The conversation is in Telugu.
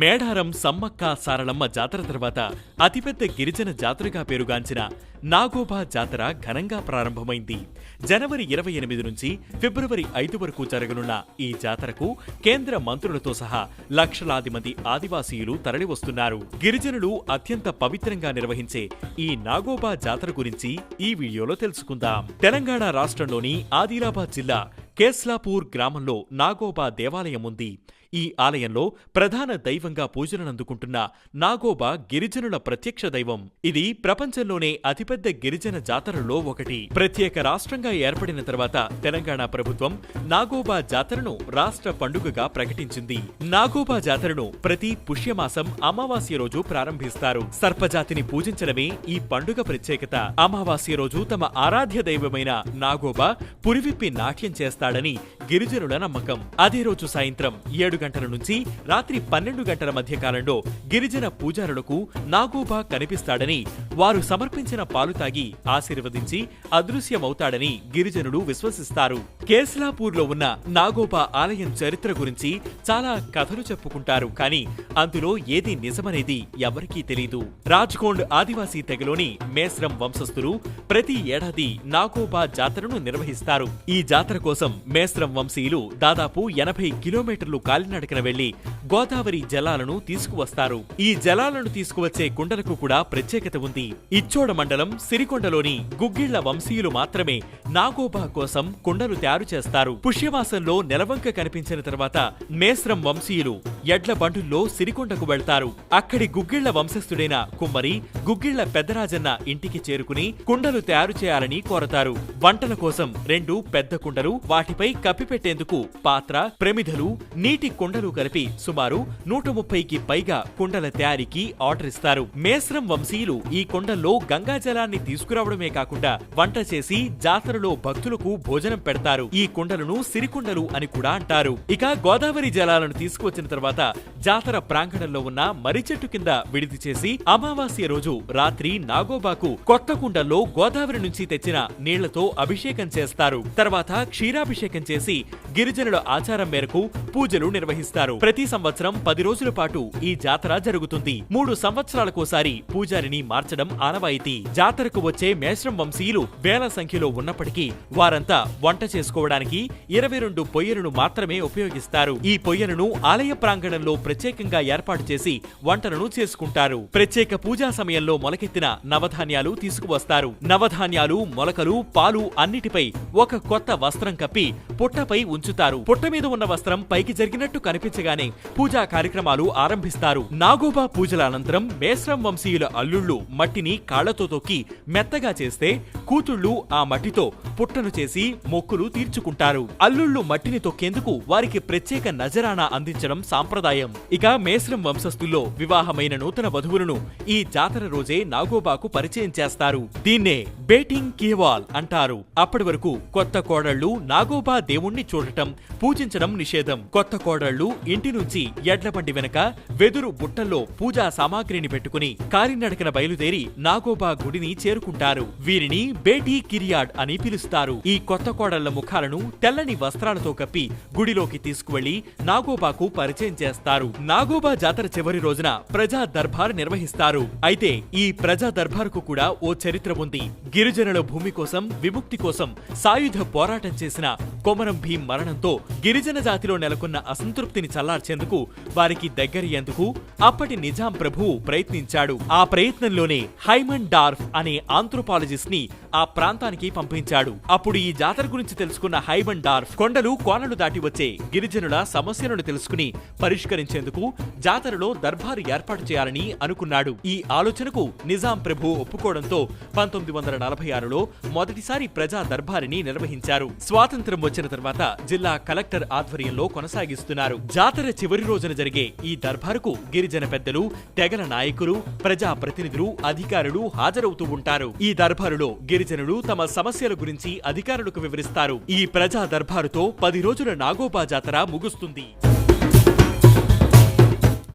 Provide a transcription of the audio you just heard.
మేడారం సమ్మక్క సారలమ్మ జాతర తర్వాత అతిపెద్ద గిరిజన జాతరగా పేరుగాంచిన నాగోబా జాతర ఘనంగా ప్రారంభమైంది. జనవరి 28 నుంచి ఫిబ్రవరి 5 వరకు జరగనున్న ఈ జాతరకు కేంద్ర మంత్రులతో సహా లక్షలాది మంది ఆదివాసీయులు తరలివస్తున్నారు. గిరిజనులు అత్యంత పవిత్రంగా నిర్వహించే ఈ నాగోబా జాతర గురించి ఈ వీడియోలో తెలుసుకుందాం. తెలంగాణ రాష్ట్రంలోని ఆదిలాబాద్ జిల్లా కేస్లాపూర్ గ్రామంలో నాగోబా దేవాలయం ఉంది. ఈ ఆలయంలో ప్రధాన దైవంగా పూజలనందుకుంటున్న నాగోబా గిరిజనుల ప్రత్యక్ష దైవం. ఇది ప్రపంచంలోనే అతిపెద్ద గిరిజన జాతరలో ఒకటి. ప్రత్యేక రాష్ట్రంగా ఏర్పడిన తర్వాత తెలంగాణ ప్రభుత్వం నాగోబా జాతరను రాష్ట్ర పండుగగా ప్రకటించింది. నాగోబా జాతరను ప్రతి పుష్యమాసం అమావాస్య రోజు ప్రారంభిస్తారు. సర్పజాతిని పూజించడమే ఈ పండుగ ప్రత్యేకత. అమావాస్య రోజు తమ ఆరాధ్య దైవమైన నాగోబా పురివిప్పి నాట్యం చేస్తాడని గిరిజనుల నమ్మకం. అదే రోజు సాయంత్రం 7 గంటల నుంచి రాత్రి 12 గంటల మధ్య కాలంలో గిరిజన పూజారులకు నాగోబా కనిపిస్తాడని, వారు సమర్పించిన పాలు తాగి ఆశీర్వదించి అదృశ్యమవుతాడని గిరిజనులు విశ్వసిస్తారు. కేస్లాపూర్లో ఉన్న నాగోబా ఆలయం చరిత్ర గురించి చాలా కథలు చెప్పుకుంటారు. కానీ అందులో ఏది నిజమనేది ఎవరికీ తెలీదు. రాజ్కోండ్ ఆదివాసీ తెగలోని మేస్రం వంశస్థులు ప్రతి ఏడాది నాగోబా జాతరను నిర్వహిస్తారు. ఈ జాతర కోసం మేస్రం వంశీయులు దాదాపు 80 కిలోమీటర్లు కాలినడకన వెళ్లి గోదావరి జలాలను తీసుకువస్తారు. ఈ జలాలను తీసుకువచ్చే కుండలకు కూడా ప్రత్యేకత ఉంది. ఇచ్చోడ మండలం సిరికొండలోని గుగ్గిళ్ల వంశీయులు మాత్రమే నాగోబా కోసం కుండలు తయారు చేస్తారు. పుష్యమాసంలో నెలవంక కనిపించిన తర్వాత మేస్రం వంశీయులు ఎడ్ల బండుల్లో సిరికొండకు వెళ్తారు. అక్కడి గుగ్గిళ్ల వంశస్థుడైన కుమ్మరి గుగ్గిళ్ల పెద్దరాజన్న ఇంటికి చేరుకుని కుండలు తయారు చేయాలని కోరతారు. వంటల కోసం 2 పెద్ద కుండలు, వాటిపై కప్పిపెట్టేందుకు పాత్ర, ప్రమిదలు, నీటి కుండలు కలిపి సుమారు 130కి పైగా కుండల తయారీకి ఆర్డర్ ఇస్తారు. మేస్రం వంశీయులు ఈ కుండల్లో గంగాజలాన్ని తీసుకురావడమే కాకుండా వంట చేసి జాతరలో భక్తులకు భోజనం పెడతారు. ఈ కుండలను సిరికుండలు అని కూడా అంటారు. ఇక గోదావరి జలాలను తీసుకువచ్చిన తర్వాత జాతర ప్రాంగణంలో ఉన్న మర్రి చెట్టు కింద విడిది చేసి అమావాస్య రోజు రాత్రి నాగోబాకు కొత్త కుండల్లో గోదావరి నుంచి తెచ్చిన నీళ్లతో అభిషేకం చేస్తారు. తర్వాత క్షీరాభిషేకం చేసి గిరిజనుల ఆచారం మేరకు పూజలు నిర్వహిస్తారు. ప్రతి సంవత్సరం 10 రోజుల పాటు ఈ జాతర జరుగుతుంది. 3 సంవత్సరాలకోసారి పూజారిని మార్చడం ఆనవాయితీ. జాతరకు వచ్చే మేస్రం వంశీయులు వేల సంఖ్యలో ఉన్నప్పటికీ వారంతా వంట చేసుకోవడానికి 22 పొయ్యలను మాత్రమే ఉపయోగిస్తారు. ఈ పొయ్యలను ఆలయ ప్రాంగణంలో ప్రత్యేకంగా ఏర్పాటు చేసి వంటలను చేసుకుంటారు. ప్రత్యేక పూజా సమయంలో మొలకెత్తిన నవధాన్యాలు తీసుకువస్తారు. నవధాన్యాలు, మొలకలు, పాలు అన్నిటిపై ఒక కొత్త వస్త్రం కప్పి పుట్టపై ఉంచుతారు. పుట్ట మీద ఉన్న వస్త్రం పైకి జరిగినట్టు కనిపించగానే పూజా కార్యక్రమాలు ఆరంభిస్తారు. నాగోబా పూజల అనంతరం మేస్రం వంశీయుల అల్లుళ్లు మట్టిని కాళ్లతో తొక్కి మెత్తగా చేస్తే కూతుళ్లు ఆ మట్టితో పుట్టను చేసి మొక్కులు తీర్చుకుంటారు. అల్లుళ్లు మట్టిని తొక్కేందుకు వారికి ప్రత్యేక నజరానా అందించడం సాంప్రదాయం. ఇక మేస్రం వంశస్థుల్లో వివాహమైన నూతన వధువులను ఈ జాతర రోజే నాగోబాకు పరిచయం చేస్తారు. దీన్నే బేటింగ్ కీవాల్ అంటారు. అప్పటి వరకు కొత్త కోడళ్లు నాగోబా దేవుణ్ణి చూడటం, పూజించడం నిషేధం. కొత్త కోడళ్లు ఇంటి నుంచి ఎడ్లబండి వెనక వెదురు బుట్టల్లో పూజా సామాగ్రిని పెట్టుకుని కాలినడకన బయలుదేరి నాగోబా గుడిని చేరుకుంటారు. వీరిని బేటీ కిరియాడ్ అని పిలుస్తారు. ఈ కొత్త కోడళ్ల ముఖాలను తెల్లని వస్త్రాలతో కప్పి గుడిలోకి తీసుకువెళ్లి నాగోబాకు పరిచయం చేస్తారు. నాగోబా జాతర చివరి రోజున ప్రజా దర్బార్ నిర్వహిస్తారు. అయితే ఈ ప్రజా దర్బారుకు కూడా ఓ చరిత్ర ఉంది. గిరిజనుల భూమి కోసం, విముక్తి కోసం సాయుధ పోరాటం చేసిన కొమరం భీం మరణంతో గిరిజన జాతిలో నెలకొన్న అసంతృప్తిని చల్లార్చేందుకు, వారికి దగ్గరయ్యేందుకు అప్పటి నిజాం ప్రభువు ప్రయత్నించాడు. ఆ ప్రయత్నంలోనే హైమన్ డార్ఫ్ అనే ఆంథ్రోపాలజిస్ట్ ని ఆ ప్రాంతానికి పంపించాడు. అప్పుడు ఈ జాతర గురించి తెలుసుకున్న హైమన్ డార్ఫ్ కొండలు కోనలు దాటి వచ్చే గిరిజనుల సమస్యలను తెలుసుకుని పరిష్కరించేందుకు జాతరలో దర్బారు ఏర్పాటు చేయాలని అనుకున్నాడు. ఈ ఆలోచనకు నిజాం ప్రభువు ఒప్పుకోవడంతో 1946లో మొదటిసారి ప్రజా దర్బారిని నిర్వహించారు. స్వాతంత్ర్యం వచ్చిన తర్వాత జిల్లా కలెక్టర్ ఆధ్వర్యంలో కొనసాగిస్తున్నారు. జాతర చివరి రోజున జరిగే ఈ దర్బారుకు గిరిజన పెద్దలు, తెగల నాయకులు, ప్రజా ప్రతినిధులు, అధికారులు హాజరవుతూ ఉంటారు. ఈ దర్బారులో గిరిజనులు తమ సమస్యల గురించి అధికారులకు వివరిస్తారు. ఈ ప్రజా దర్బారుతో 10 రోజుల నాగోబా జాతర ముగుస్తుంది.